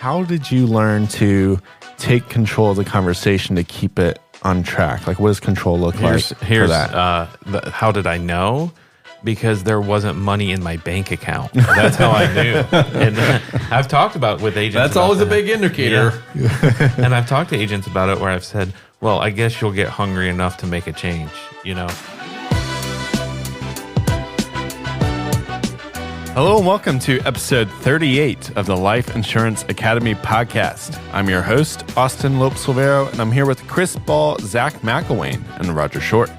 how did you learn to take control of the conversation to keep it on track? Like, what does control look like for that? How did I know? Because there wasn't money in my bank account. That's how I knew. And I've talked about with agents. That's always a big indicator. Yeah. And I've talked to agents about it where I've said, well, I guess you'll get hungry enough to make a change, you know? Hello and welcome to episode 38 of the Life Insurance Academy podcast. I'm your host, Austin Lopes-Silvero, and I'm here with Chris Ball, Zach McElwain, and Roger Short.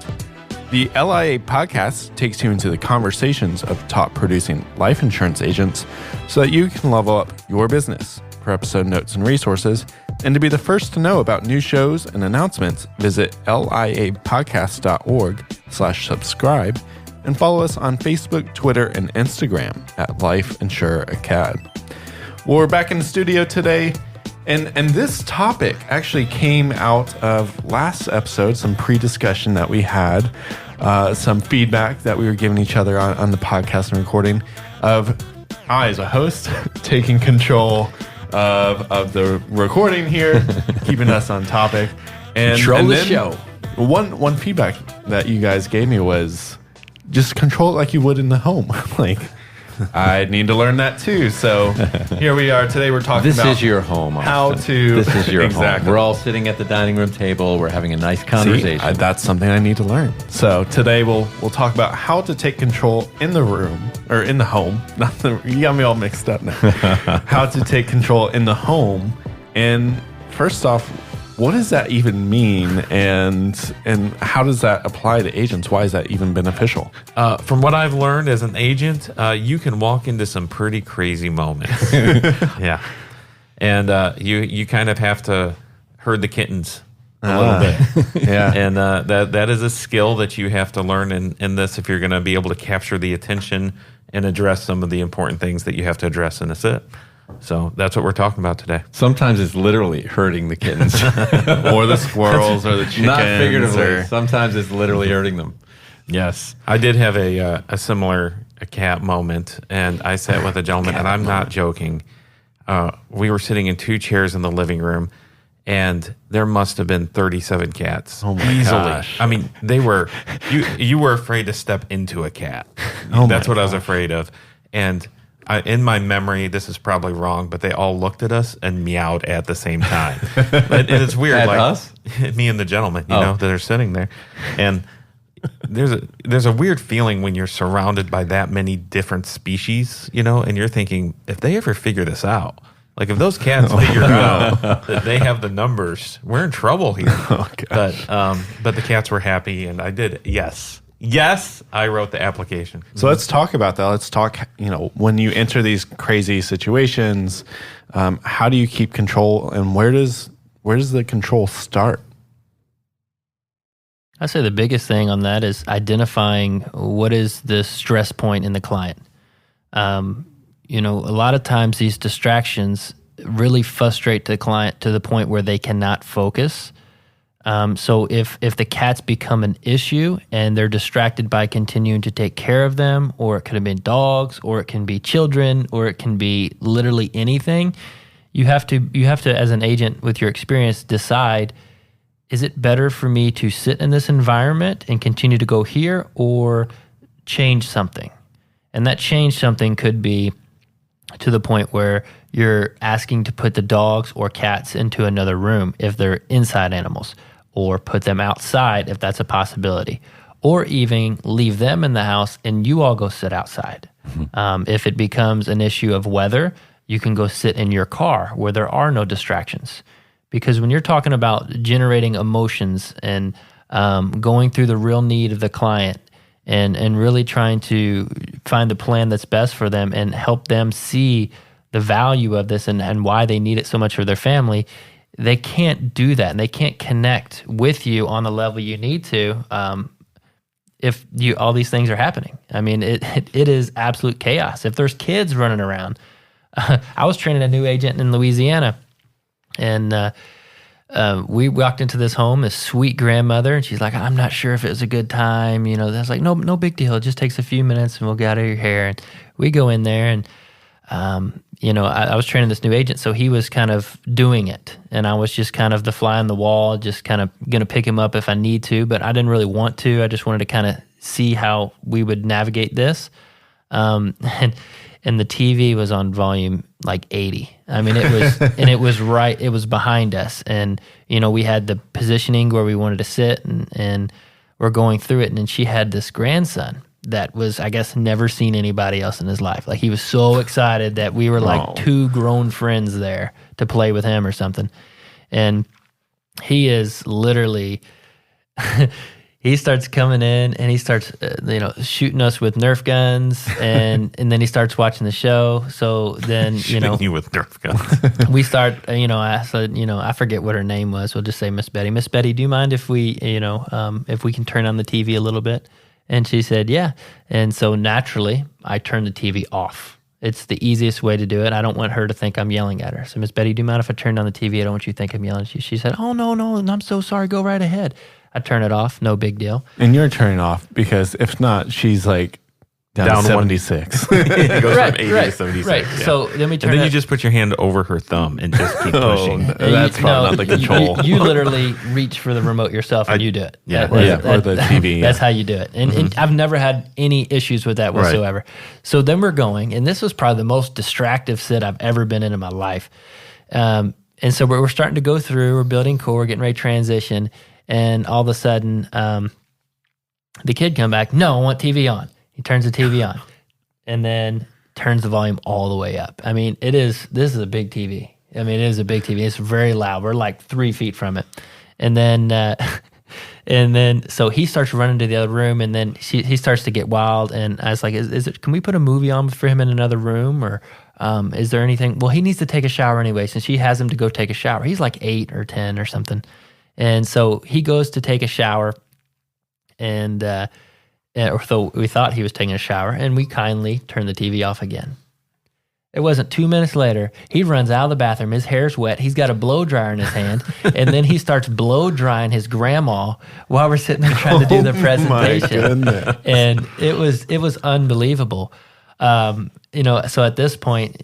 The LIA podcast takes you into the conversations of top producing life insurance agents so that you can level up your business. For episode notes and resources, and to be the first to know about new shows and announcements, visit liapodcast.org/subscribe and follow us on Facebook, Twitter, and Instagram at Life Insure Acad. Well, we're back in the studio today. And this topic actually came out of last episode, some pre-discussion that we had, some feedback that we were giving each other on the podcast and recording of I, as a host, taking control of the recording here, keeping us on topic. And Control the then show. One feedback that you guys gave me was just control it like you would in the home. Like, I need to learn that too. So here we are today. We're talking about this is your home, Austin. This is your home. We're all sitting at the dining room table. We're having a nice conversation. See, that's something I need to learn. So today we'll talk about how to take control in the room or in the home. You got me all mixed up now. How to take control in the home. And first off, what does that even mean, and how does that apply to agents? Why is that even beneficial? From what I've learned as an agent, you can walk into some pretty crazy moments. Yeah. And you kind of have to herd the kittens a little bit. Yeah. And that is a skill that you have to learn in this if you're going to be able to capture the attention and address some of the important things that you have to address in a sit. So that's what we're talking about today. Sometimes it's literally hurting the kittens. Or the squirrels or the chickens. Not figuratively. Sometimes it's literally hurting them. Yes. I did have a similar cat moment, and I sat with a gentleman, and I'm not joking. We were sitting in two chairs in the living room, and there must have been 37 cats. Oh my gosh. I mean, they were, you were afraid to step into a cat. That's what I was afraid of. And in my memory, this is probably wrong, but they all looked at us and meowed at the same time. And it's weird. At like us? Me and the gentleman, you know, that are sitting there. And there's a weird feeling when you're surrounded by that many different species, you know, and you're thinking, if they ever figure this out, like if those cats figure out that they have the numbers, we're in trouble here. But the cats were happy, and I did, Yes, I wrote the application. So let's talk about that. Let's talk, when you enter these crazy situations, how do you keep control, and where does the control start? I'd say the biggest thing on that is identifying what is the stress point in the client. A lot of times these distractions really frustrate the client to the point where they cannot focus. So if the cats become an issue and they're distracted by continuing to take care of them, or it could have been dogs, or it can be children, or it can be literally anything, you have to, as an agent with your experience, decide, is it better for me to sit in this environment and continue to go here, or change something? And that change something could be to the point where you're asking to put the dogs or cats into another room if they're inside animals, or put them outside if that's a possibility, or even leave them in the house and you all go sit outside. Mm-hmm. If it becomes an issue of weather, you can go sit in your car where there are no distractions. Because when you're talking about generating emotions and going through the real need of the client and really trying to find the plan that's best for them and help them see the value of this and why they need it so much for their family, they can't do that, and they can't connect with you on the level you need to if all these things are happening. I mean, it is absolute chaos. If there's kids running around, I was training a new agent in Louisiana, and we walked into this home, this sweet grandmother, and she's like, I'm not sure if it was a good time. I was like, no big deal. It just takes a few minutes, and we'll get out of your hair. And we go in there, and I was training this new agent, so he was kind of doing it, and I was just kind of the fly on the wall, just kind of going to pick him up if I need to, but I didn't really want to. I just wanted to kind of see how we would navigate this. And the TV was on volume like 80. I mean, it was, and it was behind us. And, we had the positioning where we wanted to sit, and we're going through it. And then she had this grandson that was, I guess, never seen anybody else in his life. Like, he was so excited that we were like two grown friends there to play with him or something. And he is literally, he starts coming in and he starts, shooting us with Nerf guns, and then he starts watching the show. So then, shooting you with Nerf guns. We start, I said, I forget what her name was. We'll just say Miss Betty. Miss Betty, do you mind if we, if we can turn on the TV a little bit? And she said, yeah. And so naturally, I turned the TV off. It's the easiest way to do it. I don't want her to think I'm yelling at her. So, Miss Betty, do you mind if I turn on the TV? I don't want you to think I'm yelling at you. She said, oh, no, I'm so sorry. Go right ahead. I turn it off. No big deal. And you're turning off because if not, she's like down to 76. It goes from 80 to 76. Right. Yeah. So then we turn and then you just put your hand over her thumb and just keep pushing. That's probably not the control. You literally reach for the remote yourself and you do it. Yeah. Or the TV. That's how you do it. And I've never had any issues with that whatsoever. Right. So then we're going, and this was probably the most distractive sit I've ever been in my life. And so we're starting to go through, we're building core, we're getting ready to transition, and all of a sudden, the kid come back, no, I want TV on. He turns the TV on and then turns the volume all the way up. I mean, this is a big TV. I mean, it is a big TV. It's very loud. We're like 3 feet from it. And then, so he starts running to the other room, and then he starts to get wild. And I was like, can we put a movie on for him in another room? Or is there anything? Well, he needs to take a shower anyway, since she has him to go take a shower. He's like 8 or 10 or something. And so he goes to take a shower, and so we thought he was taking a shower, and we kindly turned the TV off again. It wasn't 2 minutes later, he runs out of the bathroom. His hair's wet. He's got a blow dryer in his hand, and then he starts blow drying his grandma while we're sitting there trying to do the presentation. And it was unbelievable. So at this point,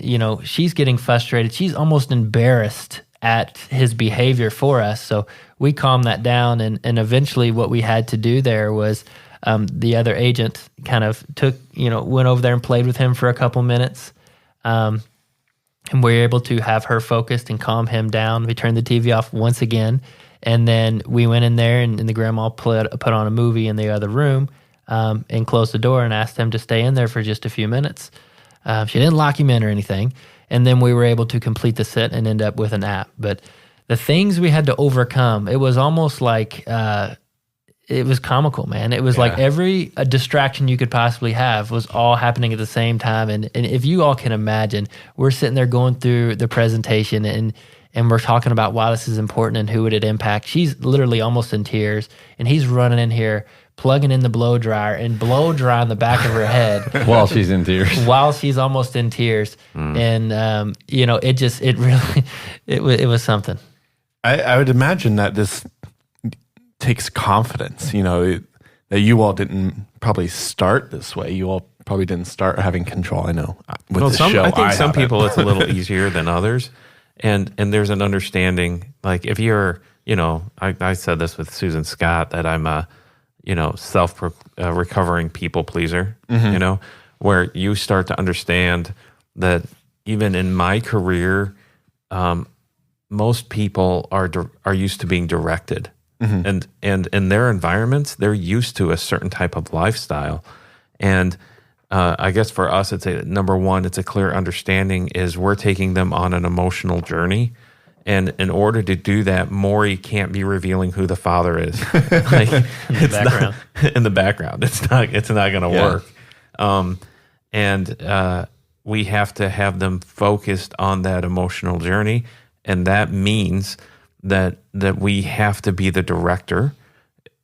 she's getting frustrated. She's almost embarrassed at his behavior for us. So we calmed that down, and eventually what we had to do there was the other agent kind of went over there and played with him for a couple minutes. And we were able to have her focused and calm him down. We turned the TV off once again, and then we went in there, and the grandma put on a movie in the other room, and closed the door and asked him to stay in there for just a few minutes. She didn't lock him in or anything. And then we were able to complete the sit and end up with an app. But the things we had to overcome, it was almost like it was comical, man. It was like every distraction you could possibly have was all happening at the same time. And if you all can imagine, we're sitting there going through the presentation, and we're talking about why this is important and who would it impact. She's literally almost in tears, and he's running in here, plugging in the blow dryer and blow drying the back of her head while she's in tears. While she's almost in tears, and it was something. I would imagine that this takes confidence. That you all didn't probably start this way. You all probably didn't start having control. I know with the show. I think some people it's a little easier than others, and there's an understanding. Like if you're, I said this with Susan Scott that I'm a recovering people pleaser, where you start to understand that even in my career, most people are used to being directed, and in their environments, they're used to a certain type of lifestyle. And I guess for us, number one, it's a clear understanding is we're taking them on an emotional journey. And in order to do that, Maury can't be revealing who the father is. Like, in the background. It's not going to work. And we have to have them focused on that emotional journey. And that means that we have to be the director.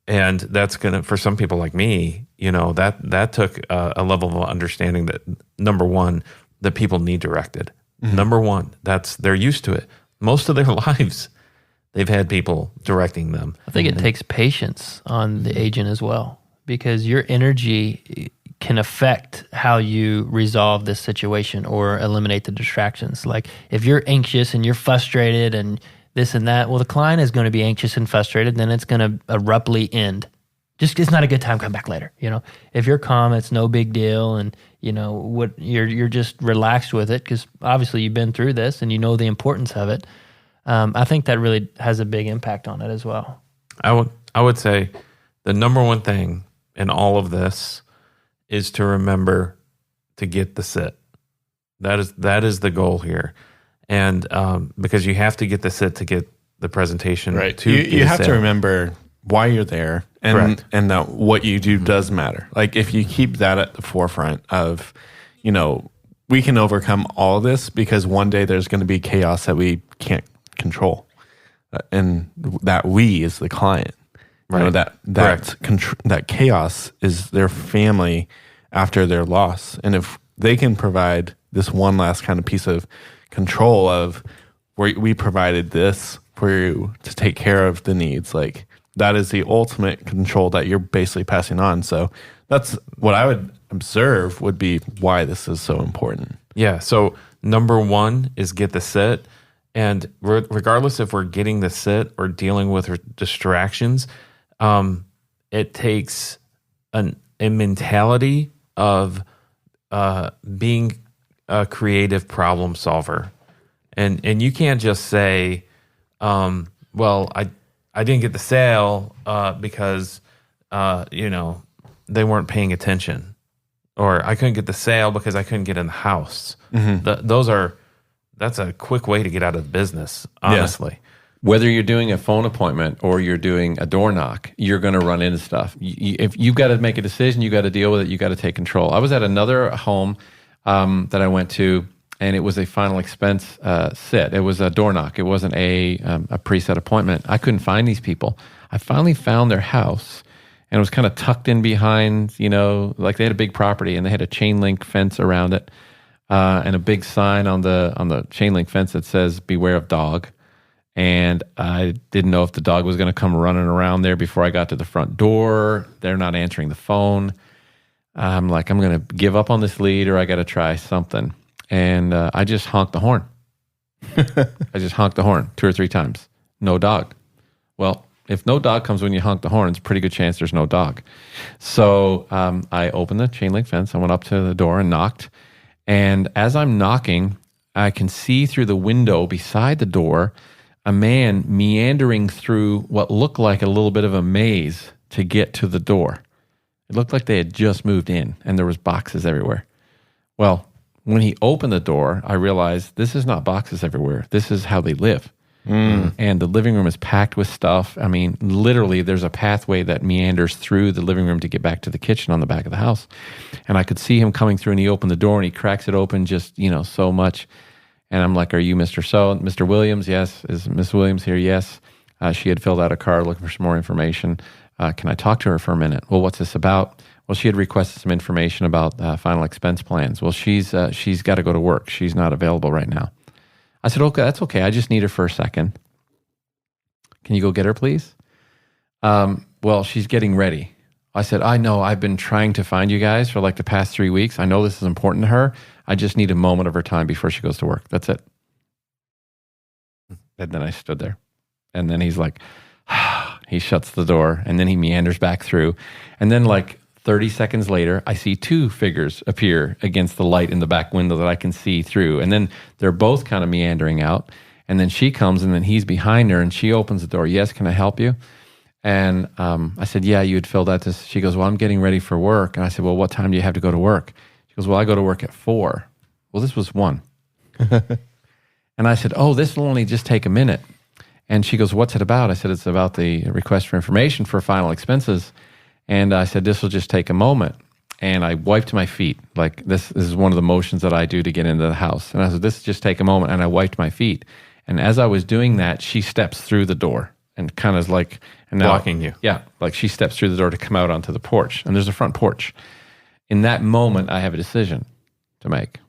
And that's going to, for some people like me, that took a level of understanding that, number one, that people need directed. Number one, they're used to it. Most of their lives, they've had people directing them. I think it takes patience on the agent as well, because your energy can affect how you resolve this situation or eliminate the distractions. Like if you're anxious and you're frustrated and this and that, well, the client is going to be anxious and frustrated, then it's going to abruptly end. Just it's not a good time. Come back later. If you're calm, it's no big deal, and what you're just relaxed with it because obviously you've been through this and you know the importance of it. I think that really has a big impact on it as well. I would say the number one thing in all of this is to remember to get the sit. That is the goal here, and because you have to get the sit to get the presentation. Right. You have to remember why you're there, and that what you do does matter. Like if you keep that at the forefront of, we can overcome all this because one day there's going to be chaos that we can't control, and that we is the client. Right. That chaos is their family after their loss, and if they can provide this one last kind of piece of control of where we provided this for you to take care of the needs, like that is the ultimate control that you're basically passing on. So that's what I would observe would be why this is so important. Yeah. So number one is get the sit. And regardless if we're getting the sit or dealing with distractions, it takes a mentality of being a creative problem solver. And you can't just say, well, I didn't get the sale because, they weren't paying attention. Or I couldn't get the sale because I couldn't get in the house. Mm-hmm. That's a quick way to get out of business, honestly. Yeah. Whether you're doing a phone appointment or you're doing a door knock, you're going to run into stuff. If you've got to make a decision, you got to deal with it. You got to take control. I was at another home that I went to, and it was a final expense sit. It was a door knock. It wasn't a preset appointment. I couldn't find these people. I finally found their house, and it was kind of tucked in behind, like they had a big property, and they had a chain link fence around it, and a big sign on the chain link fence that says "Beware of dog." And I didn't know if the dog was going to come running around there before I got to the front door. They're not answering the phone. I'm like, I'm going to give up on this lead, or I got to try something. And I just honked the horn. I just honked the horn 2 or 3 times. No dog. Well, if no dog comes when you honk the horn, it's a pretty good chance there's no dog. So I opened the chain link fence. I went up to the door and knocked. And as I'm knocking, I can see through the window beside the door a man meandering through what looked like a little bit of a maze to get to the door. It looked like they had just moved in, and there was boxes everywhere. Well, when he opened the door, I realized this is not boxes everywhere. This is how they live. And the living room is packed with stuff. I mean, literally, there's a pathway that meanders through the living room to get back to the kitchen on the back of the house. And I could see him coming through, and he opened the door, and he cracks it open just, so much. And I'm like, are you Mr. Williams? Yes. Is Miss Williams here? Yes. She had filled out a card looking for some more information. Can I talk to her for a minute? Well, what's this about? Well, she had requested some information about final expense plans. Well, she's got to go to work. She's not available right now. I said, okay, that's okay. I just need her for a second. Can you go get her, please? Well, she's getting ready. I said, I know. I've been trying to find you guys for like the past 3 weeks. I know this is important to her. I just need a moment of her time before she goes to work. That's it. And then I stood there. And then he's like, he shuts the door, and then he meanders back through. And then like 30 seconds later, I see 2 figures appear against the light in the back window that I can see through. And then they're both kind of meandering out. And then she comes, and then he's behind her, and she opens the door. Yes, can I help you? And I said, yeah, you had filled out this. She goes, well, I'm getting ready for work. And I said, well, what time do you have to go to work? She goes, well, I go to work at 4. Well, this was 1. And I said, oh, this will only just take a minute. And she goes, what's it about? I said, it's about the request for information for final expenses. And I said, this will just take a moment. And I wiped my feet. Like this is one of the motions that I do to get into the house. And I said, this will just take a moment. And I wiped my feet. And as I was doing that, she steps through the door and kind of like... and now, blocking you. Yeah, like she steps through the door to come out onto the porch. And there's a front porch. In that moment, I have a decision to make.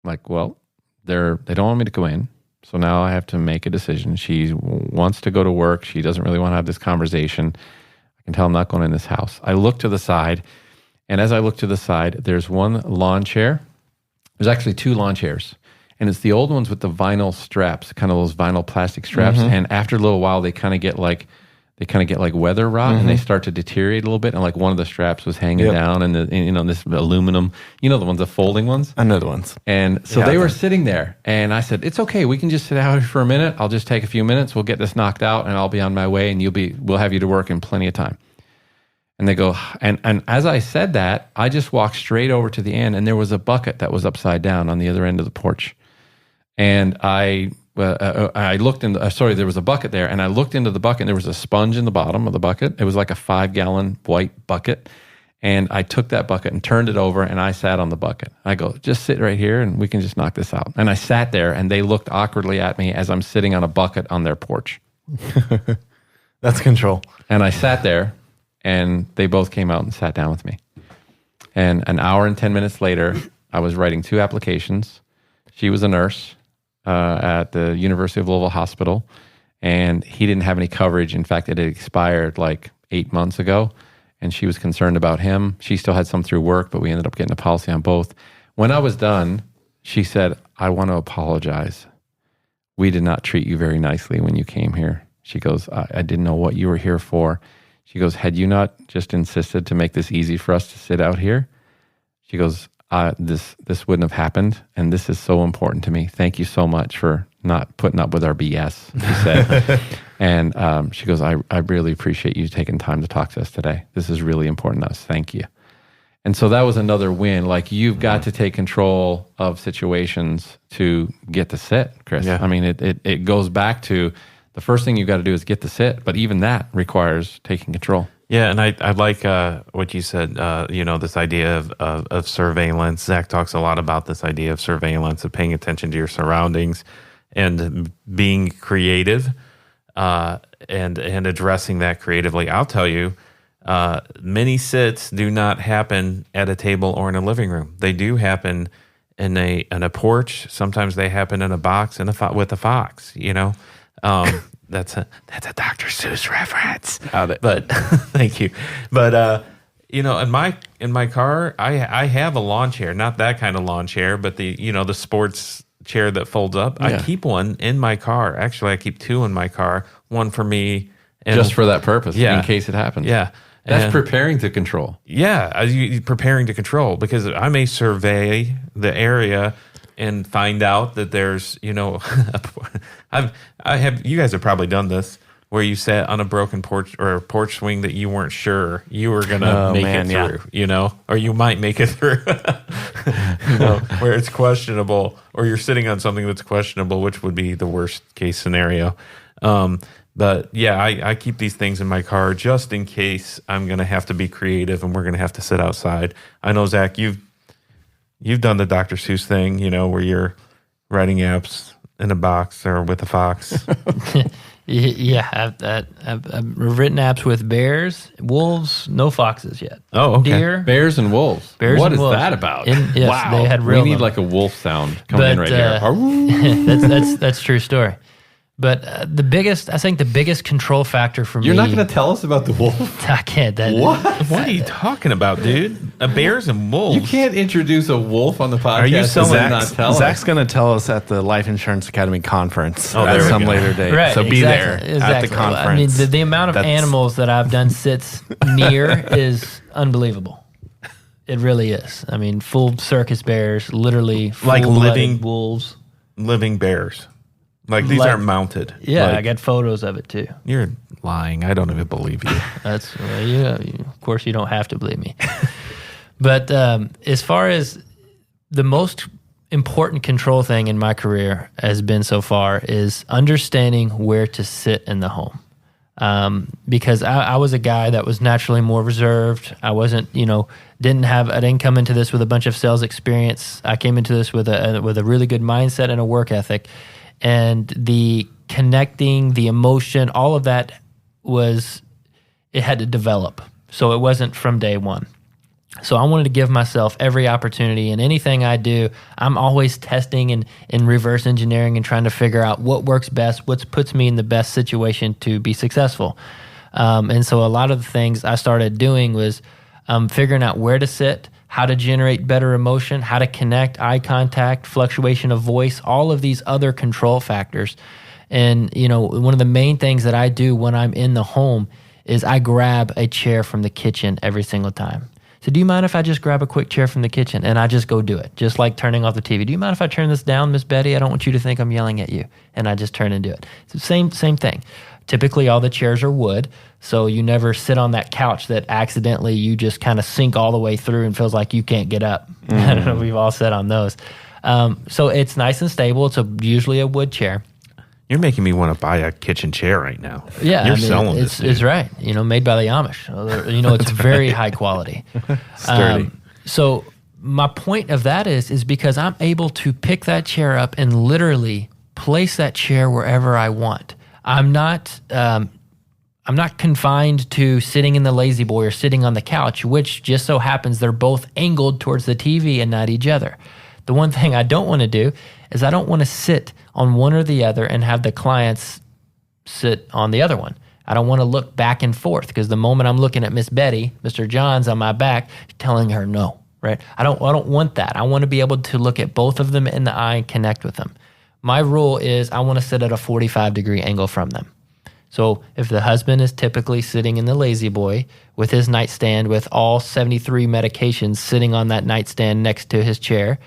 Like, well, they don't want me to go in. So now I have to make a decision. She wants to go to work. She doesn't really want to have this conversation. I can tell I'm not going in this house. I look to the side, And as I look to the side, there's one lawn chair. There's actually 2 lawn chairs. And it's the old ones with the vinyl straps, kind of those vinyl plastic straps. Mm-hmm. And after a little while, they kind of get like weather rot, and they start to deteriorate a little bit. And like one of the straps was hanging down, and this aluminum, the ones, the folding ones. I know the ones. And so they were sitting there, and I said, "It's okay. We can just sit out here for a minute. I'll just take a few minutes. We'll get this knocked out, and I'll be on my way, and we'll have you to work in plenty of time." And they go, and as I said that, I just walked straight over to the end, and there was a bucket that was upside down on the other end of the porch. And I looked in there was a bucket there, and I looked into the bucket, and there was a sponge in the bottom of the bucket. It was like a 5-gallon white bucket. And I took that bucket and turned it over, and I sat on the bucket. I go, just sit right here, and we can just knock this out. And I sat there, and they looked awkwardly at me as I'm sitting on a bucket on their porch. That's control. And I sat there, and they both came out and sat down with me. And an hour and 10 minutes later, I was writing 2 applications. She was a nurse at the University of Louisville Hospital, and he didn't have any coverage. In fact, it had expired like 8 months ago, and she was concerned about him. She still had some through work, but we ended up getting a policy on both. When I was done, she said, "I want to apologize. We did not treat you very nicely when you came here." She goes, I didn't know what you were here for. She goes, "Had you not just insisted to make this easy for us to sit out here?" She goes, this wouldn't have happened, and this is so important to me. Thank you so much for not putting up with our BS," she said. And she goes, I really appreciate you taking time to talk to us today. This is really important to us. Thank you. And so that was another win. Like, you've got to take control of situations to get to sit, Chris. Yeah. I mean, it goes back to the first thing you've got to do is get to sit, but even that requires taking control. Yeah, and I like what you said, this idea of surveillance. Zach talks a lot about this idea of surveillance, of paying attention to your surroundings and being creative and addressing that creatively. I'll tell you, many sits do not happen at a table or in a living room. They do happen in a porch. Sometimes they happen in a box with a fox, That's a Dr. Seuss reference. But thank you. But in my car, I have a lawn chair, not that kind of lawn chair, but the sports chair that folds up. Yeah. I keep one in my car. Actually, I keep 2 in my car. One for me, just for that purpose, in case it happens. Yeah. That's preparing to control. Yeah, preparing to control, because I may survey the area and find out that there's, you guys have probably done this, where you sat on a broken porch or a porch swing that you weren't sure you were going to make it through, or you might make it through, where it's questionable, or you're sitting on something that's questionable, which would be the worst case scenario. But yeah, I keep these things in my car just in case I'm going to have to be creative and we're going to have to sit outside. I know, Zach, You've done the Dr. Seuss thing, where you're writing apps in a box or with a fox. Yeah, I've written apps with bears, wolves, no foxes yet. Oh, okay. Deer, bears and wolves. What is that about? Yes, wow, they had real. We need like a wolf sound coming in right here. That's true story. But I think the biggest control factor for me. You're not going to tell us about the wolf? I can't. What are you talking about, dude? Bears and wolves. You can't introduce a wolf on the podcast. Are you selling? Not tell Zach's going to tell us at the Life Insurance Academy conference at some later date. Right, so be there at the conference. I mean, the amount of animals that I've done sits near is unbelievable. It really is. I mean, full circus bears, literally like living wolves, living bears. Like these aren't mounted. Yeah, I got photos of it too. You're lying. I don't even believe you. That's of course you don't have to believe me. But as far as the most important control thing in my career has been so far is understanding where to sit in the home. Because I was a guy that was naturally more reserved. I wasn't, I didn't come into this with a bunch of sales experience. I came into this with a really good mindset and a work ethic. And the connecting, the emotion, all of that it had to develop. So it wasn't from day one. So I wanted to give myself every opportunity, and anything I do, I'm always testing and reverse engineering and trying to figure out what works best, what puts me in the best situation to be successful. And so a lot of the things I started doing was figuring out where to sit, how to generate better emotion, how to connect, eye contact, fluctuation of voice, all of these other control factors. And, one of the main things that I do when I'm in the home is I grab a chair from the kitchen every single time. So do you mind if I just grab a quick chair from the kitchen and I just go do it? Just like turning off the TV. Do you mind if I turn this down, Miss Betty? I don't want you to think I'm yelling at you. And I just turn and do it. So same thing. Typically all the chairs are wood, so you never sit on that couch that accidentally you just kind of sink all the way through and feels like you can't get up. I don't know, we've all sat on those. So it's nice and stable. It's usually a wood chair. You're making me want to buy a kitchen chair right now. Yeah, you're selling this. It's right. Made by the Amish. It's very high quality. Sturdy. So my point of that is because I'm able to pick that chair up and literally place that chair wherever I want. I'm not confined to sitting in the lazy boy or sitting on the couch, which just so happens they're both angled towards the TV and not each other. The one thing I don't want to do is I don't want to sit on one or the other and have the clients sit on the other one. I don't want to look back and forth because the moment I'm looking at Miss Betty, Mr. John's on my back, telling her no, right? I don't want that. I want to be able to look at both of them in the eye and connect with them. My rule is I want to sit at a 45-degree angle from them. So if the husband is typically sitting in the lazy boy with his nightstand with all 73 medications sitting on that nightstand next to his chair,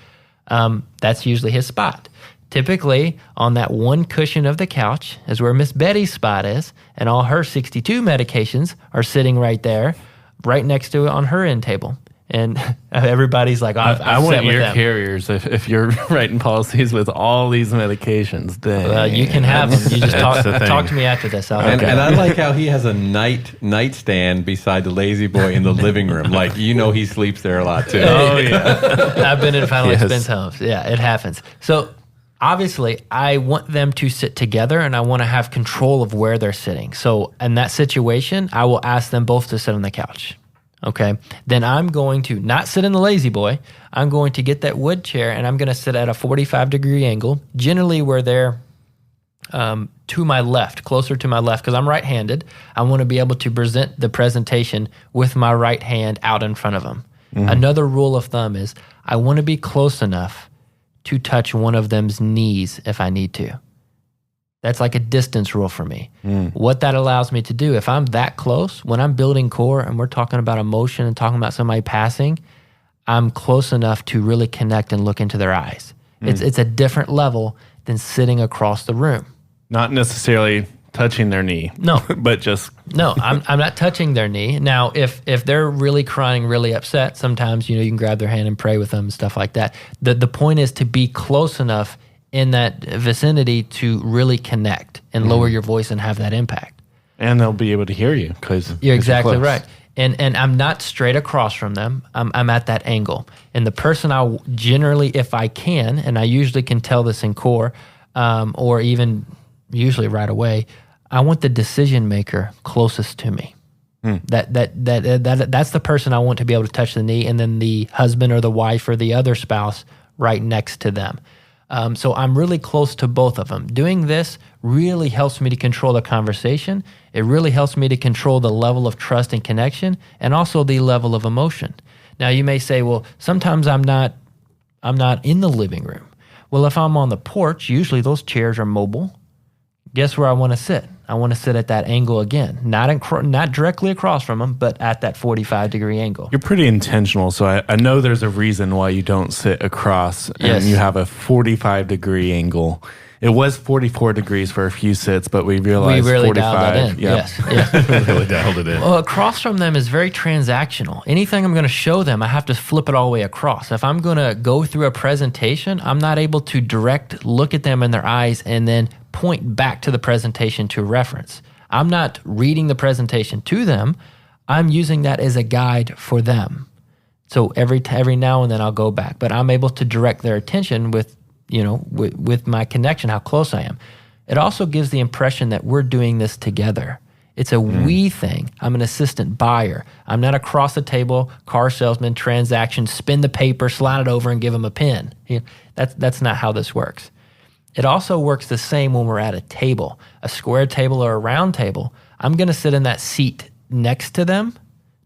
that's usually his spot. Typically, on that one cushion of the couch is where Miss Betty's spot is, and all her 62 medications are sitting right there, right next to it on her end table. And everybody's like, I want your carriers if you're writing policies with all these medications. Dang. You can have them. You just talk to me after this. And I like how he has a nightstand beside the lazy boy in the living room. Like, he sleeps there a lot too. Oh, yeah. I've been in final expense homes. Yeah, it happens. So obviously, I want them to sit together and I want to have control of where they're sitting. So in that situation, I will ask them both to sit on the couch. Okay, then I'm going to not sit in the lazy boy. I'm going to get that wood chair and I'm going to sit at a 45-degree angle, generally where they're to my left, closer to my left, because I'm right-handed. I want to be able to present the presentation with my right hand out in front of them. Mm-hmm. Another rule of thumb is I want to be close enough to touch one of them's knees if I need to. That's like a distance rule for me. What that allows me to do, if I'm that close, when I'm building core and we're talking about emotion and talking about somebody passing, I'm close enough to really connect and look into their eyes. It's a different level than sitting across the room. Not necessarily touching their knee. No. But just... No, I'm not touching their knee. Now, if they're really crying, really upset, sometimes, you can grab their hand and pray with them and stuff like that. The point is to be close enough in that vicinity to really connect and lower your voice and have that impact. And they'll be able to hear you because you're exactly right. And I'm not straight across from them. I'm at that angle. And the person I generally, if I can, and I usually can tell this in core, or even usually right away, I want the decision maker closest to me. That's the person I want to be able to touch the knee, and then the husband or the wife or the other spouse right next to them. So I'm really close to both of them. Doing this really helps me to control the conversation. It really helps me to control the level of trust and connection, and also the level of emotion. Now you may say, well, sometimes I'm not in the living room. Well, if I'm on the porch, usually those chairs are mobile. Guess where I want to sit? I want to sit at that angle again, not directly across from them, but at that 45-degree angle. You're pretty intentional, so I know there's a reason why you don't sit across and you have a 45-degree angle. It was 44 degrees for a few sits, but we realized we really 45. dialed that in. Yep. Yes. We really dialed it in. Well, across from them is very transactional. Anything I'm going to show them, I have to flip it all the way across. If I'm going to go through a presentation, I'm not able to direct look at them in their eyes and then point back to the presentation to reference. I'm not reading the presentation to them. I'm using that as a guide for them. So every now and then I'll go back, but I'm able to direct their attention with my connection, how close I am. It also gives the impression that we're doing this together. It's a we thing. I'm an assistant buyer. I'm not across the table, car salesman, transaction, spin the paper, slide it over, and give them a pen. That's not how this works. It also works the same when we're at a table, a square table or a round table. I'm going to sit in that seat next to them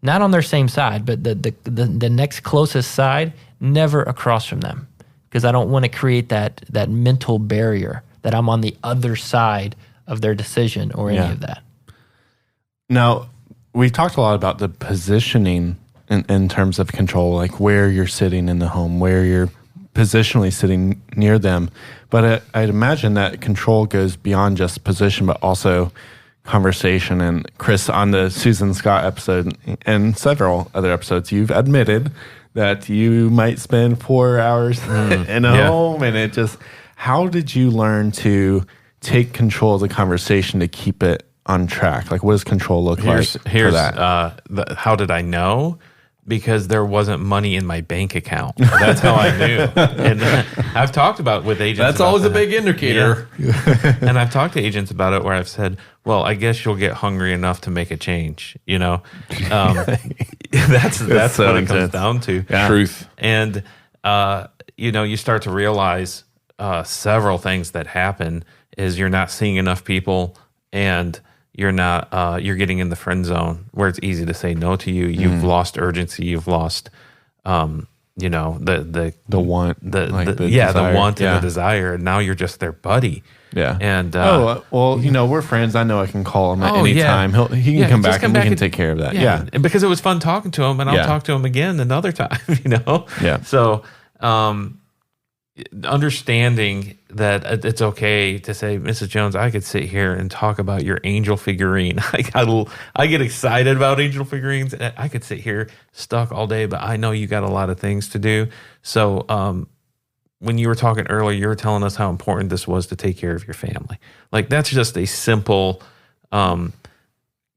not on their same side, but the next closest side, never across from them, because I don't want to create that mental barrier that I'm on the other side of their decision or any of that. Now, we talked a lot about the positioning in terms of control, like where you're sitting in the home, where you're positionally sitting near them. But I'd imagine that control goes beyond just position, but also conversation. And Chris, on the Susan Scott episode and several other episodes, you've admitted that you might spend 4 hours in a home, and how did you learn to take control of the conversation to keep it on track? Like, what does control look like for that? How did I know? Because there wasn't money in my bank account. That's how I knew. And I've talked with agents. That's always a big indicator. Yeah. And I've talked to agents about it where I've said, well, I guess you'll get hungry enough to make a change. That's so what it intense. comes down to. Yeah. Truth. And, you start to realize several things that happen is you're not seeing enough people, and you're not you're getting in the friend zone where it's easy to say no to you. You've lost urgency. You've lost the want, the want and the desire. And now you're just their buddy. Yeah. And we're friends. I know I can call him at any time. He can come back and we can take care of that. Yeah. And because it was fun talking to him, and I'll talk to him again another time, Yeah. So understanding that it's okay to say, Mrs. Jones, I could sit here and talk about your angel figurine. I get excited about angel figurines. I could sit here stuck all day, but I know you got a lot of things to do. So when you were talking earlier, you were telling us how important this was to take care of your family. Like, that's just a simple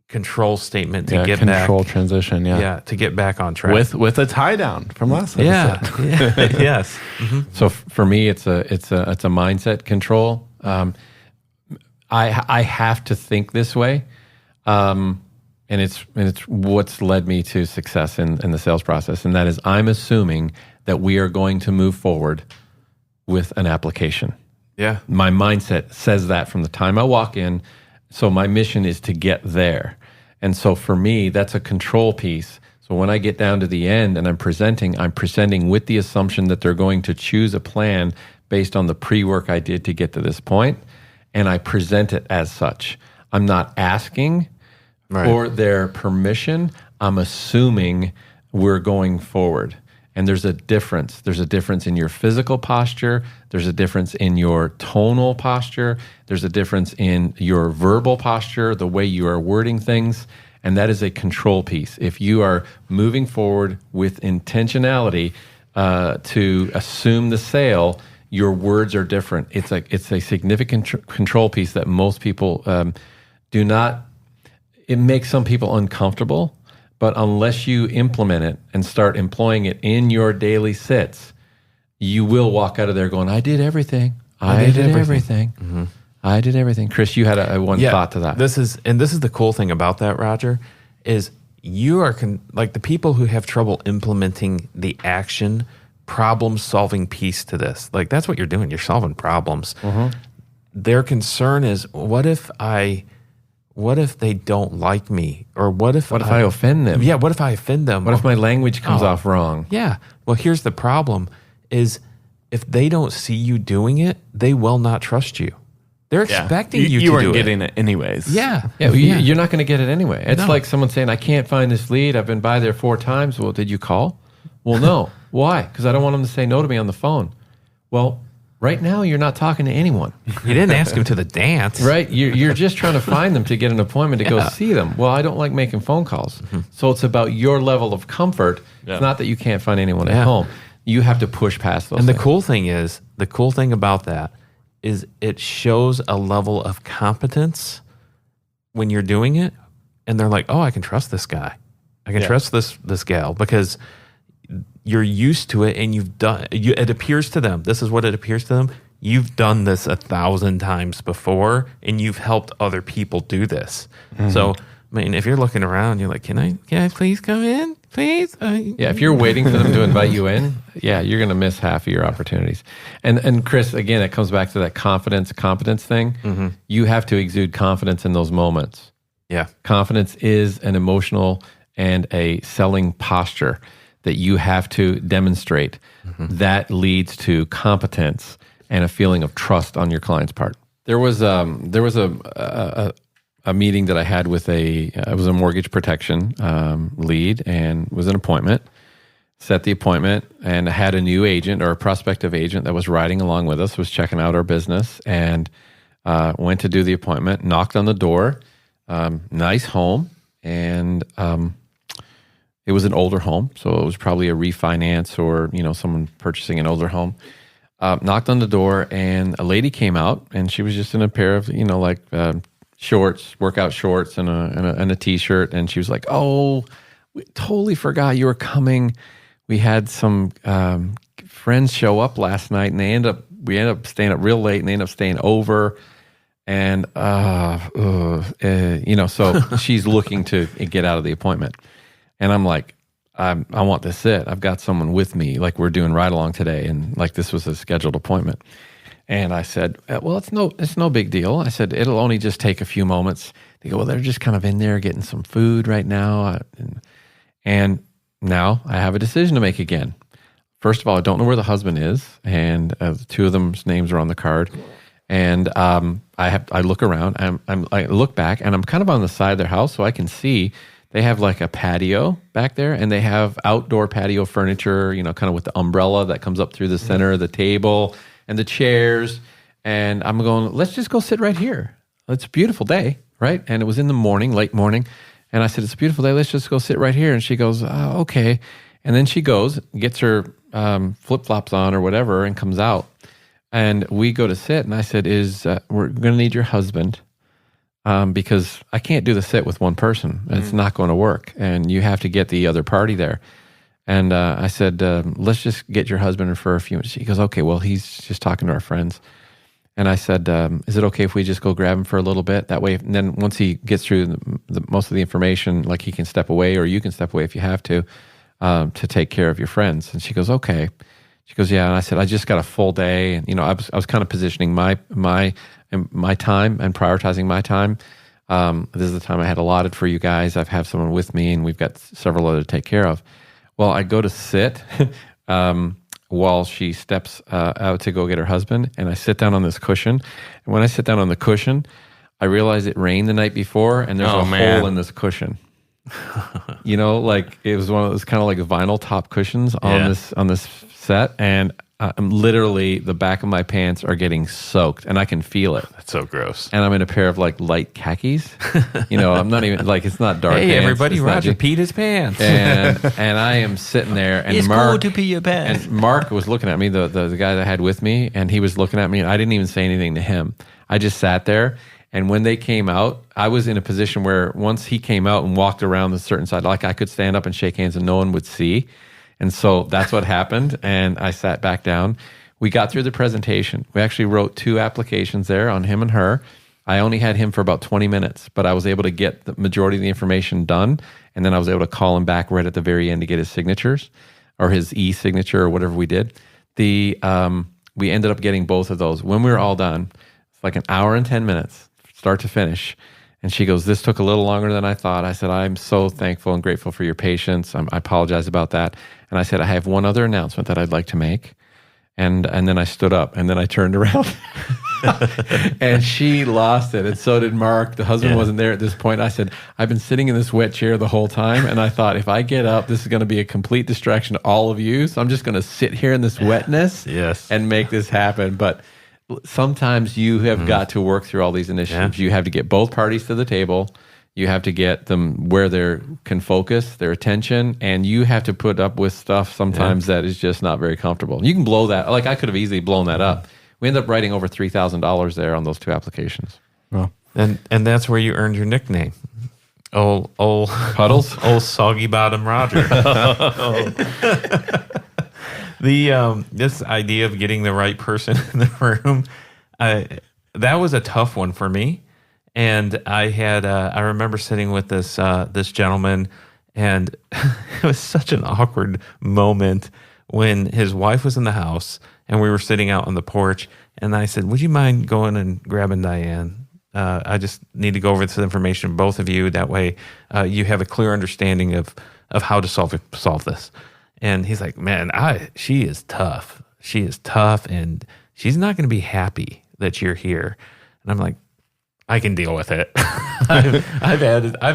control statement to get back. Control transition, to get back on track. With a tie down from last episode. Yes. Mm-hmm. So for me, it's a mindset control. I have to think this way, and it's what's led me to success in the sales process, and that is I'm assuming that we are going to move forward with an application. Yeah, my mindset says that from the time I walk in. So my mission is to get there, and so for me, that's a control piece. So when I get down to the end and I'm presenting with the assumption that they're going to choose a plan based on the pre-work I did to get to this point, and I present it as such. I'm not asking for their permission. I'm assuming we're going forward. And there's a difference. There's a difference in your physical posture. There's a difference in your tonal posture. There's a difference in your verbal posture, the way you are wording things. And that is a control piece. If you are moving forward with intentionality to assume the sale, your words are different. It's a significant control piece that most people do not. It makes some people uncomfortable, but unless you implement it and start employing it in your daily sits, you will walk out of there going, "I did everything. I did everything. Mm-hmm. I did everything." Chris, you had a one thought to that. This is the cool thing about that, Roger, is you are like the people who have trouble implementing the action problem-solving piece to this. Like, that's what you're doing. You're solving problems. Mm-hmm. Their concern is, what if they don't like me? Or what if I offend them? Yeah, what if I offend them? What if my language comes off wrong? Yeah. Well, here's the problem is if they don't see you doing it, they will not trust you. They're expecting you to do it. You weren't getting it anyways. Yeah. You're not going to get it anyway. It's like someone saying, "I can't find this lead. I've been by there 4 times." Well, did you call? Well, no. Why? Because I don't want them to say no to me on the phone. Well, right now you're not talking to anyone. You didn't ask him to the dance. Right? You're just trying to find them to get an appointment to go see them. Well, I don't like making phone calls. Mm-hmm. So it's about your level of comfort. Yeah. It's not that you can't find anyone at home. You have to push past those things. And the cool thing about that is it shows a level of competence when you're doing it. And they're like, "Oh, I can trust this guy. I can trust this gal," because you're used to it and you've done it. Appears to them, this is what it appears to them. You've done this 1,000 times before and you've helped other people do this. Mm-hmm. So, I mean, if you're looking around, you're like, can I please come in? Please? If you're waiting for them to invite you in, you're going to miss half of your opportunities. And Chris, again, it comes back to that competence thing. Mm-hmm. You have to exude confidence in those moments. Yeah. Confidence is an emotional and a selling posture that you have to demonstrate. That leads to competence and a feeling of trust on your client's part. There was a meeting that I had with it was a mortgage protection lead, and was an appointment. Set the appointment, and I had a new agent or a prospective agent that was riding along with us, was checking out our business, and went to do the appointment, knocked on the door. Nice home, and it was an older home, so it was probably a refinance or someone purchasing an older home. Knocked on the door, and a lady came out, and she was just in a pair of shorts, workout shorts, and a t-shirt, and she was like, "Oh, we totally forgot you were coming. We had some friends show up last night, and we ended up staying up real late, and they ended up staying over." And, so she's looking to get out of the appointment. And I'm like, I want this sit. I've got someone with me, like we're doing ride along today. And like this was a scheduled appointment. And I said, well, it's no big deal. I said, it'll only just take a few moments. They go, well, they're just kind of in there getting some food right now. And now I have a decision to make again. First of all, I don't know where the husband is. And two of them's names are on the card. And I look around, I look back, and I'm kind of on the side of their house, so I can see they have like a patio back there, and they have outdoor patio furniture, kind of with the umbrella that comes up through the center of the table and the chairs. And I'm going, let's just go sit right here. It's a beautiful day, right? And it was in the morning, late morning. And I said, it's a beautiful day. Let's just go sit right here. And she goes, okay. And then she goes, gets her flip-flops on or whatever, and comes out. And we go to sit, and I said, we're going to need your husband because I can't do the sit with one person. It's not going to work, and you have to get the other party there. And I said, let's just get your husband for a few minutes. She goes, okay, well, he's just talking to our friends. And I said, is it okay if we just go grab him for a little bit? That way, and then once he gets through most of the information, like he can step away, or you can step away if you have to take care of your friends. And she goes, okay. She goes, yeah. And I said, I just got a full day. And, I was kind of positioning my time and prioritizing my time. This is the time I had allotted for you guys. I've had someone with me, and we've got several other to take care of. Well, I go to sit while she steps out to go get her husband. And I sit down on this cushion. And when I sit down on the cushion, I realize it rained the night before, and there's hole in this cushion. Like it was one of those kind of like vinyl top cushions on this set, and I'm literally, the back of my pants are getting soaked, and I can feel it. That's so gross. And I'm in a pair of like light khakis. I'm not even like, it's not dark. Hey, pants. everybody, Roger peed his pants. And I am sitting there, and it's Mark, cool to pee your pants. And Mark was looking at me, the guy that I had with me, and he was looking at me, and I didn't even say anything to him. I just sat there. And when they came out, I was in a position where once he came out and walked around the certain side, like I could stand up and shake hands and no one would see. And so that's what happened. And I sat back down. We got through the presentation. We actually wrote 2 applications there on him and her. I only had him for about 20 minutes, but I was able to get the majority of the information done. And then I was able to call him back right at the very end to get his signatures or his e-signature or whatever we did. We ended up getting both of those. When we were all done, it's like an hour and 10 minutes. Start to finish. And she goes, this took a little longer than I thought. I said, I'm so thankful and grateful for your patience. I apologize about that. And I said, I have one other announcement that I'd like to make. And then I stood up, and then I turned around. And she lost it. And so did Mark. The husband wasn't there at this point. I said, I've been sitting in this wet chair the whole time. And I thought, if I get up, this is going to be a complete distraction to all of you. So I'm just going to sit here in this wetness and make this happen. But sometimes you have got to work through all these initiatives. You have to get both parties to the table. You have to get them where they can focus their attention, and you have to put up with stuff sometimes that is just not very comfortable. You can blow that. Like I could have easily blown that up. We ended up writing over $3,000 there on those 2 applications. Well, and that's where you earned your nickname. Old Puddles? Old Soggy Bottom Roger. This idea of getting the right person in the room, that was a tough one for me. And I remember sitting with this gentleman, and it was such an awkward moment when his wife was in the house and we were sitting out on the porch. And I said, would you mind going and grabbing Diane? I just need to go over this information, both of you. That way you have a clear understanding of how to solve this. And he's like, man, she is tough. She is tough, and she's not going to be happy that you're here. And I'm like, I can deal with it. I've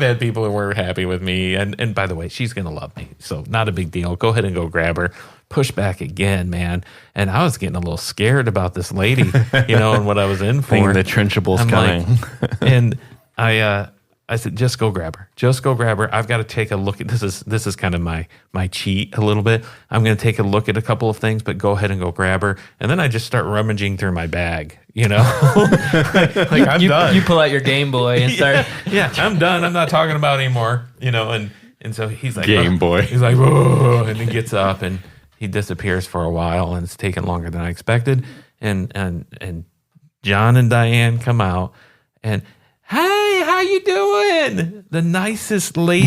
had people who were happy with me, and by the way, she's gonna love me, so not a big deal. Go ahead and go grab her. Push back again, man. And I was getting a little scared about this lady, and what I was in for. Thinking the trenchables coming. And I said, just go grab her. Just go grab her. I've got to take a look at this. Is kind of my cheat a little bit. I'm going to take a look at a couple of things, but go ahead and go grab her. And then I just start rummaging through my bag, like I'm done. You pull out your Game Boy and start. Yeah, I'm done. I'm not talking about it anymore, and so he's like, Game Boy. He's like, whoa, and he gets up and he disappears for a while, and it's taken longer than I expected. And John and Diane come out and, hey, how you doing? The nicest lady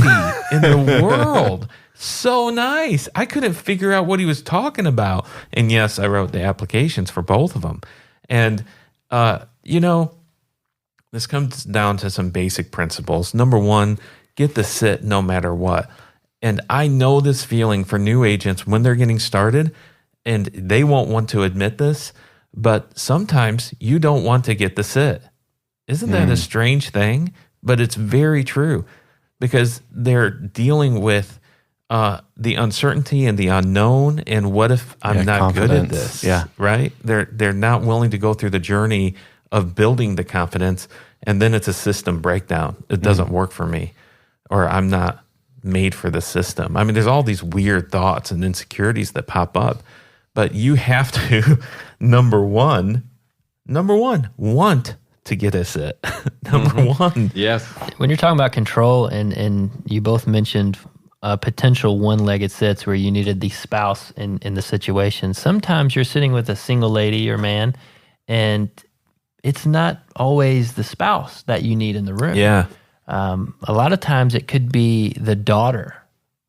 in the world. So nice. I couldn't figure out what he was talking about. And yes, I wrote the applications for both of them. And, this comes down to some basic principles. Number one, get the sit no matter what. And I know this feeling for new agents when they're getting started, and they won't want to admit this, but sometimes you don't want to get the sit. Isn't that a strange thing? But it's very true, because they're dealing with the uncertainty and the unknown. And what if I'm not good at this? Yeah. Right? They're not willing to go through the journey of building the confidence, and then it's a system breakdown. It doesn't work for me, or I'm not made for the system. I mean, there's all these weird thoughts and insecurities that pop up, but you have to, number one, want to get a sit. Number one. Yes. When you're talking about control, and you both mentioned potential one-legged sits where you needed the spouse in the situation, sometimes you're sitting with a single lady or man, and it's not always the spouse that you need in the room. Yeah. A lot of times it could be the daughter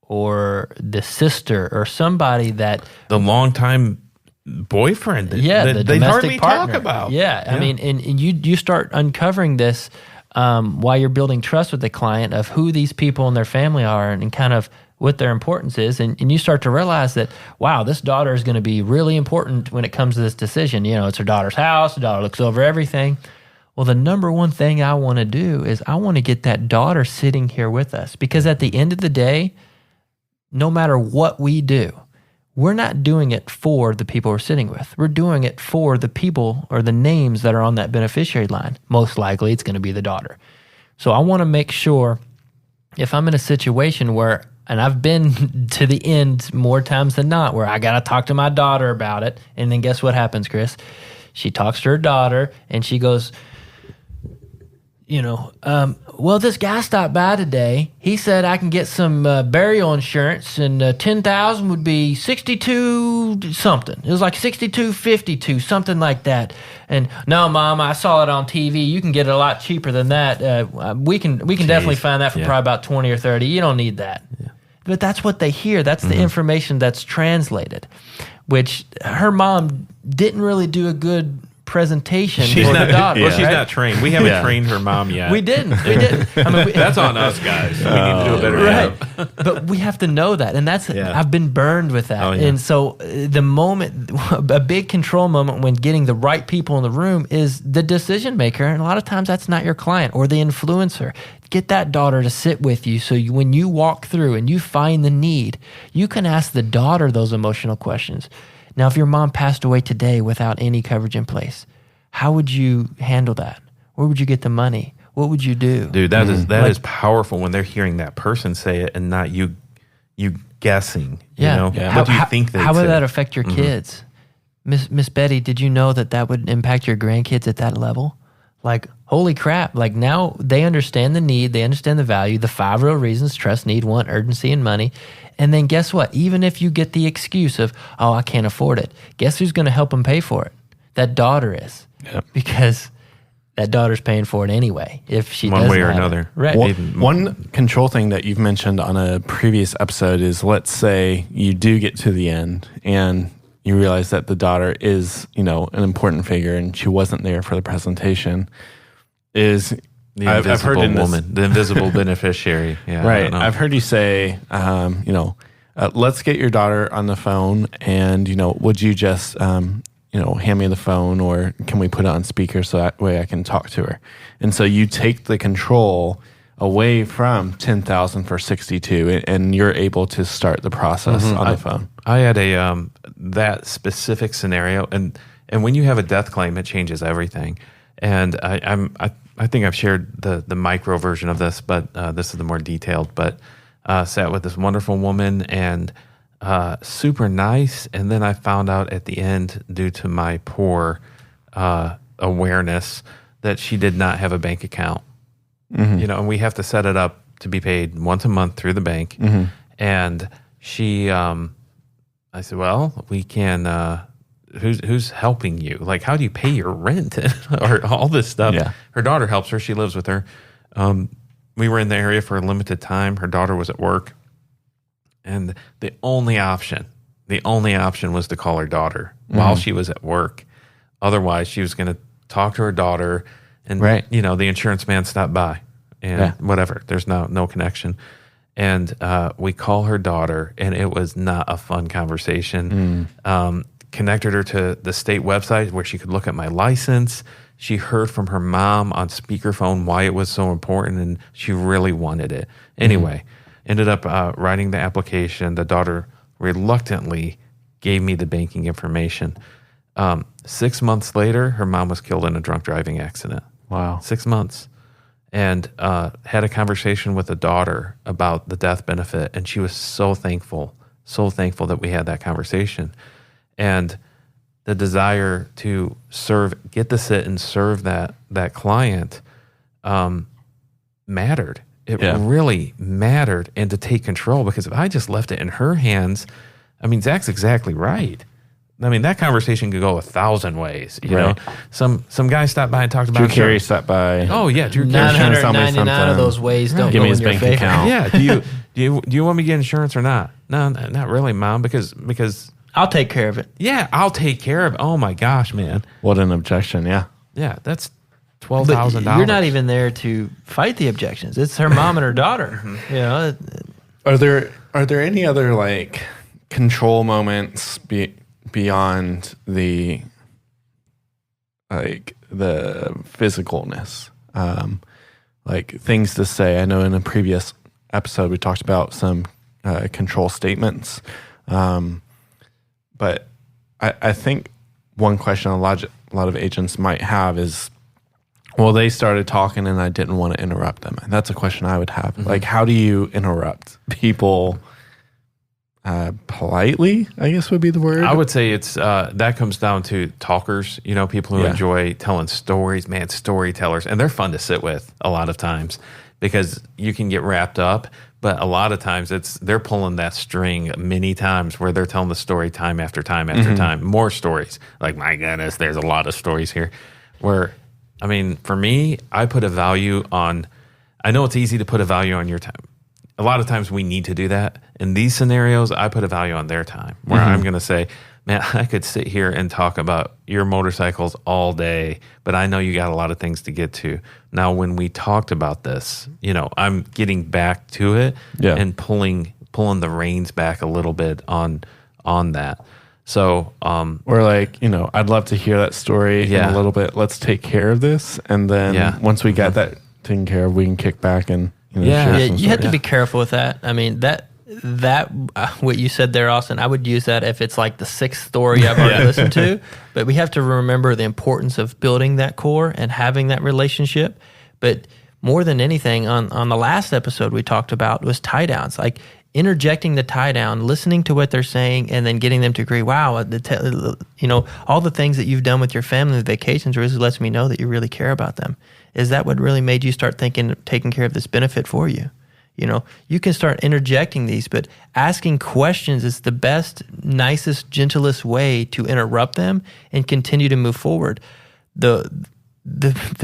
or the sister or somebody that... The longtime boyfriend that, the they domestic hardly partner. talk about. Yeah, I mean, and you start uncovering this while you're building trust with the client of who these people and their family are, and kind of what their importance is, and you start to realize that, wow, this daughter is going to be really important when it comes to this decision. It's her daughter's house, the daughter looks over everything. Well, the number one thing I want to do is I want to get that daughter sitting here with us, because at the end of the day, no matter what we do, we're not doing it for the people we're sitting with. We're doing it for the people or the names that are on that beneficiary line. Most likely it's going to be the daughter. So I want to make sure, if I'm in a situation where, and I've been to the end more times than not, where I got to talk to my daughter about it, and then guess what happens, Chris? She talks to her daughter and she goes, well, this guy stopped by today. He said I can get some burial insurance, and $10,000 would be 62 something. It was like 62.52, something like that. And no, Mom, I saw it on TV. You can get it a lot cheaper than that. We can definitely find that for probably about 20 or 30. You don't need that. Yeah. But that's what they hear. That's the information that's translated, which her mom didn't really do a good presentation for the daughter. Well, she's not trained. We haven't trained her mom yet. We didn't. I mean, that's on us, guys. We need to do a better job. But we have to know that, and that's I've been burned with that. Oh, yeah. And so the moment, a big control moment when getting the right people in the room is the decision maker, and a lot of times that's not your client or the influencer. Get that daughter to sit with you, so when you walk through and you find the need, you can ask the daughter those emotional questions. Now, if your mom passed away today without any coverage in place, how would you handle that? Where would you get the money? What would you do? Dude, that is powerful when they're hearing that person say it and not you guessing. Yeah. What do you think they How would say? that affect your kids? Miss Betty, did you know that would impact your grandkids at that level? Like, holy crap. Like, now they understand the need, they understand the value, the 5 real reasons: trust, need, want, urgency, and money. And then guess what? Even if you get the excuse of, oh, I can't afford it, guess who's going to help them pay for it? That daughter is. Yep. Because that daughter's paying for it anyway, if she one doesn't way or have another. It. Right. One control thing that you've mentioned on a previous episode is, let's say you do get to the end and you realize that the daughter is, an important figure and she wasn't there for the presentation. is The I've heard invisible in this, woman, the invisible beneficiary. Yeah, I right. don't know. I've heard you say, let's get your daughter on the phone, and would you just hand me the phone, or can we put it on speaker so that way I can talk to her? And so you take the control away from 10,000 for 62, and you're able to start the process on the phone. I had a that specific scenario, and when you have a death claim, it changes everything. And I think I've shared the micro version of this, but this is the more detailed. But sat with this wonderful woman and super nice, and then I found out at the end, due to my poor awareness, that she did not have a bank account. And we have to set it up to be paid once a month through the bank. And she, I said, well, we can. Who's helping you? Like, how do you pay your rent or all this stuff? Yeah. Her daughter helps her. She lives with her. We were in the area for a limited time. Her daughter was at work, and the only option was to call her daughter while she was at work. Otherwise, she was going to talk to her daughter, and the insurance man stopped by, and whatever. There's no connection. And we call her daughter, and it was not a fun conversation. Connected her to the state website where she could look at my license. She heard from her mom on speakerphone why it was so important, and she really wanted it. Anyway, ended up writing the application. The daughter reluctantly gave me the banking information. 6 months later, her mom was killed in a drunk driving accident. Wow. 6 months. And had a conversation with the daughter about the death benefit, and she was so thankful that we had that conversation. And the desire to get to sit and serve that client mattered. It really mattered, and to take control, because if I just left it in her hands, I mean, Zach's exactly right. I mean, that conversation could go 1,000 ways. You know, some guy stopped by and talked about Drew Carey stopped by. Oh yeah, Drew Carey. 999 of those ways don't Give go me his in your bank favor. account. Yeah. Do you want me to get insurance or not? No, not really, Mom. Because I'll take care of it. yeah, I'll take care of it. Oh my gosh, man. What an objection! Yeah. Yeah, that's But $12,000. you're not even there to fight the objections. It's her mom and her daughter. Are there any other like control moments beyond the physicalness? Like things to say. I know in a previous episode we talked about some control statements. But I think one question a lot of agents might have is, well, they started talking and I didn't want to interrupt them. And that's a question I would have. Like, how do you interrupt people politely, I guess would be the word? I would say it's that comes down to talkers, people who enjoy telling stories, man, storytellers. And they're fun to sit with a lot of times because you can get wrapped up. But a lot of times they're pulling that string many times where they're telling the story time after time after time. More stories. Like, my goodness, there's a lot of stories here. Where, I mean, for me, I put a value on, I know it's easy to put a value on your time. A lot of times we need to do that. In these scenarios, I put a value on their time where I'm going to say, man, I could sit here and talk about your motorcycles all day, but I know you got a lot of things to get to. Now, when we talked about this, I'm getting back to it and pulling the reins back a little bit on that. So, or like, I'd love to hear that story in a little bit. Let's take care of this. And then once we got that taken care of, we can kick back and, share some you have to stories. be careful with that. I mean, that what you said there, Austin, I would use that if it's like the sixth story I've already listened to. But we have to remember the importance of building that core and having that relationship. But more than anything, on the last episode we talked about was tie downs, like interjecting the tie down, listening to what they're saying, and then getting them to agree. Wow, all the things that you've done with your family, the vacations, really lets me know that you really care about them. Is that what really made you start thinking, taking care of this benefit for you? You can start interjecting these, but asking questions is the best, nicest, gentlest way to interrupt them and continue to move forward. The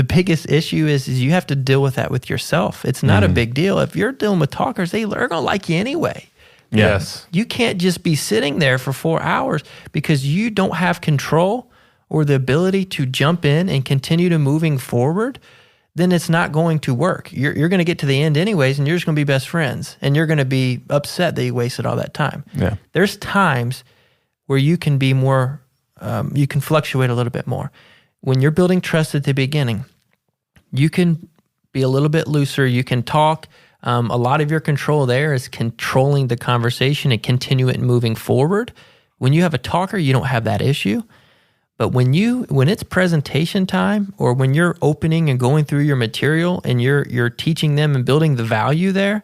biggest issue is you have to deal with that with yourself. It's not a big deal. If you're dealing with talkers, they're going to like you anyway. yes. You can't just be sitting there for 4 hours because you don't have control or the ability to jump in and continue to moving forward. then it's not going to work. You're going to get to the end anyways, and you're just going to be best friends, and you're going to be upset that you wasted all that time. Yeah. There's times where you can be more, you can fluctuate a little bit more. When you're building trust at the beginning, you can be a little bit looser. You can talk. A lot of your control there is controlling the conversation and continue it moving forward. When you have a talker, you don't have that issue. But when it's presentation time, or when you're opening and going through your material and you're teaching them and building the value there,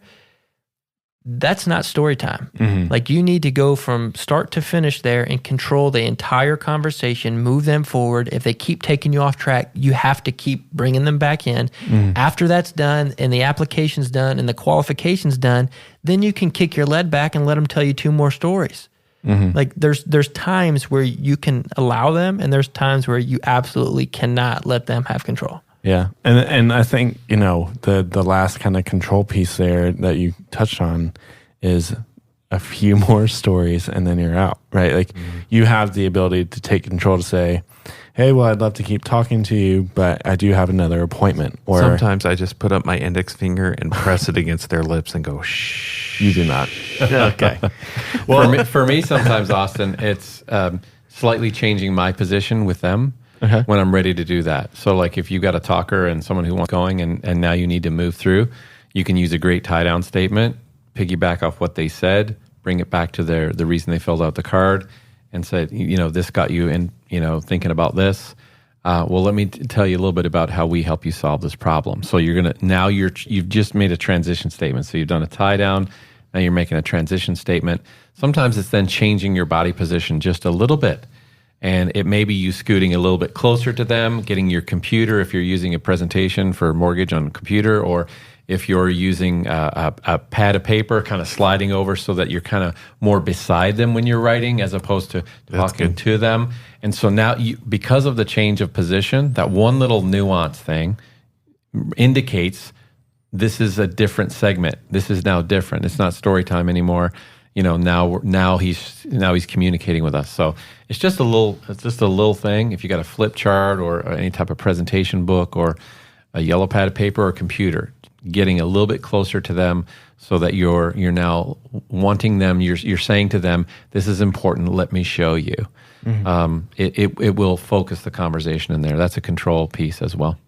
that's not story time. Mm-hmm. Like, you need to go from start to finish there and control the entire conversation, move them forward. If they keep taking you off track, you have to keep bringing them back in. Mm-hmm. After that's done and the application's done and the qualification's done, then you can kick your lead back and let them tell you 2 more stories. Mm-hmm. Like, there's times where you can allow them, and there's times where you absolutely cannot let them have control. Yeah. And I think, the last kind of control piece there that you touched on is a few more stories and then you're out, right? Like, you have the ability to take control to say, hey, well, I'd love to keep talking to you, but I do have another appointment. Or sometimes I just put up my index finger and press it against their lips and go, shh. You do not. Okay. Well, for me, sometimes, Austin, it's slightly changing my position with them when I'm ready to do that. So, like, if you've got a talker and someone who wants going and now you need to move through, you can use a great tie-down statement, piggyback off what they said, bring it back to the reason they filled out the card, and said, this got you in, thinking about this. Well, let me tell you a little bit about how we help you solve this problem. So you've just made a transition statement. So you've done a tie down. Now you're making a transition statement. Sometimes it's then changing your body position just a little bit. And it may be you scooting a little bit closer to them, getting your computer, if you're using a presentation for mortgage on a computer, or if you're using a pad of paper, kind of sliding over so that you're kind of more beside them when you're writing, as opposed to talking to them. And so now, because of the change of position, that one little nuance thing indicates this is a different segment. This is now different. It's not story time anymore. Now he's communicating with us. So it's just a little thing. If you got a flip chart or any type of presentation book or a yellow pad of paper or computer, getting a little bit closer to them so that you're now wanting them. You're saying to them, "This is important. Let me show you." Mm-hmm. It will focus the conversation in there. That's a control piece as well.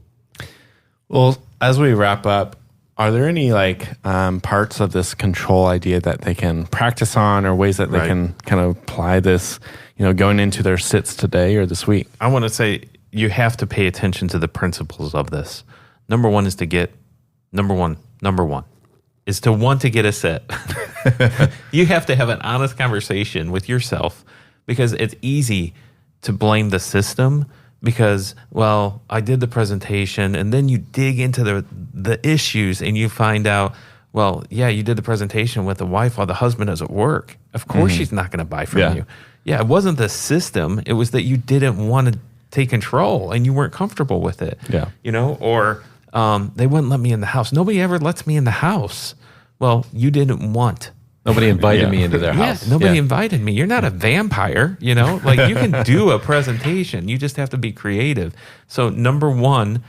Well, as we wrap up, are there any parts of this control idea that they can practice on, or ways that they can kind of apply this, going into their sits today or this week? I want to say you have to pay attention to the principles of this. Number one is to want to get a sit. You have to have an honest conversation with yourself, because it's easy to blame the system because, well, I did the presentation, and then you dig into the issues and you find out, well, yeah, you did the presentation with the wife while the husband is at work. Of course she's not going to buy from you. Yeah, it wasn't the system. It was that you didn't want to take control and you weren't comfortable with it. Yeah. Or they wouldn't let me in the house. Nobody ever lets me in the house. Well, you didn't want. Nobody invited me into their house. Nobody invited me. You're not a vampire, you can do a presentation. You just have to be creative. So number one,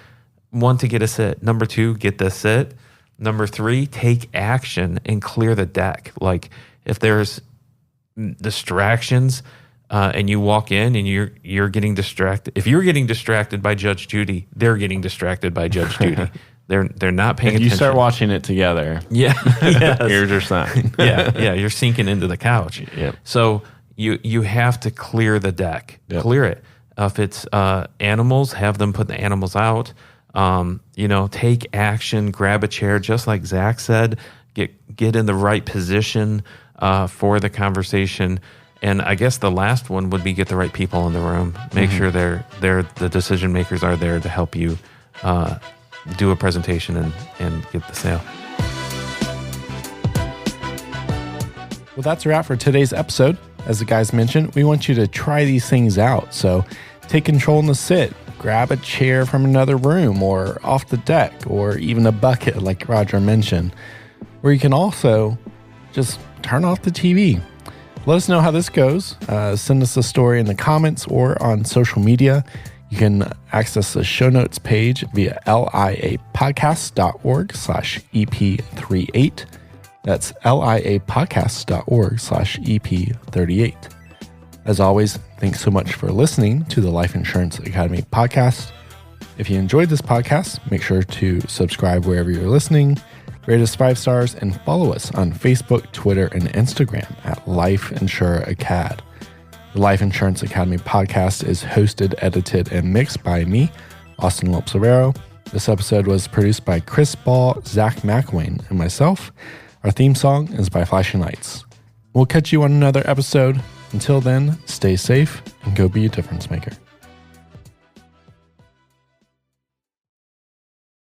want to get a sit. Number two, get the sit. Number three, take action and clear the deck. Like, if there's distractions and you walk in and you're getting distracted. If you're getting distracted by Judge Judy, they're getting distracted by Judge Judy. They're not paying attention. You start watching it together. Yeah. Yes. Here's your sign. Yeah. You're sinking into the couch. Yep. So you have to clear the deck. Yep. Clear it. If it's animals, have them put the animals out. Take action. Grab a chair, just like Zach said. Get in the right position for the conversation. And I guess the last one would be get the right people in the room. Make sure they're the decision makers are there to help you do a presentation and get the sale. Well, that's a wrap for today's episode. As the guys mentioned, we want you to try these things out. So take control in the sit, grab a chair from another room or off the deck, or even a bucket like Roger mentioned, where you can also just turn off the TV. Let us know how this goes. Send us a story in the comments or on social media. You can access the show notes page via liapodcast.org/EP38. That's liapodcast.org/EP38. As always, thanks so much for listening to the Life Insurance Academy podcast. If you enjoyed this podcast, make sure to subscribe wherever you're listening, rate us 5 stars, and follow us on Facebook, Twitter, and Instagram at Life Insure Acad. The Life Insurance Academy podcast is hosted, edited, and mixed by me, Austin Lopes-Rivero. This episode was produced by Chris Ball, Zach McWayne, and myself. Our theme song is by Flashing Lights. We'll catch you on another episode. Until then, stay safe and go be a difference maker.